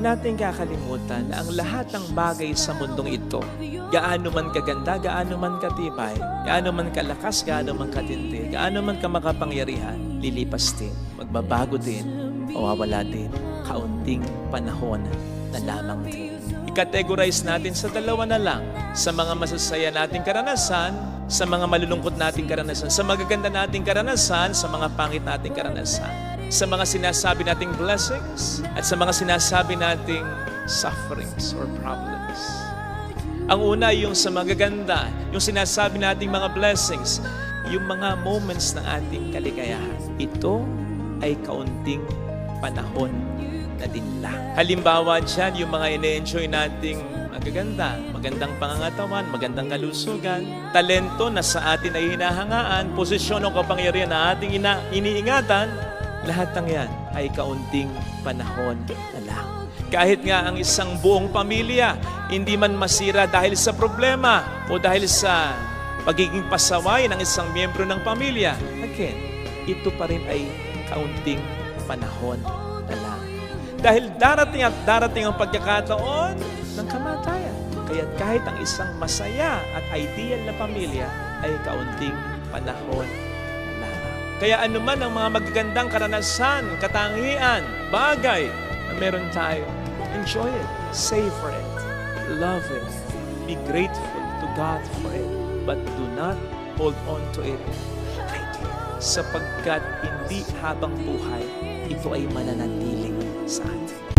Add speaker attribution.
Speaker 1: natin kakalimutan na ang lahat ng bagay sa mundong ito, gaano man kaganda, gaano man katibay, gaano man kalakas, gaano man katindi, gaano man kamakapangyarihan, lilipas din, magbabago din, mawawala din, kaunting panahon na lamang din. I-categorize natin sa dalawa na lang, sa mga masasaya nating karanasan, sa mga malulungkot nating karanasan, sa magaganda nating karanasan, sa mga pangit nating karanasan, sa mga sinasabi nating blessings, at sa mga sinasabi nating sufferings or problems. Ang una, yung sa magaganda, yung sinasabi nating mga blessings, yung mga moments ng ating kaligayahan. Ito ay kaunting panahon na din lang. Halimbawa dyan, yung mga ine-enjoy nating magaganda, magandang pangangatawan, magandang kalusugan, talento na sa atin ay hinahangaan, posisyon o kapangyarihan na ating iniingatan, lahat ng yan ay kaunting panahon na lang. Kahit nga ang isang buong pamilya, hindi man masira dahil sa problema o dahil sa pagiging pasaway ng isang miyembro ng pamilya, again, ito pa rin ay kaunting panahon na lang. Dahil darating at darating ang pagkakataon ng kamatayan. Kaya kahit ang isang masaya at ideal na pamilya ay kaunting panahon na lamang. Kaya anuman ang mga magagandang karanasan, katangian, bagay na meron tayo, enjoy it, savor it, love it, be grateful to God for it, but do not hold on to it lightly. Sapagkat hindi habang buhay, ito ay mananatiling sa atin.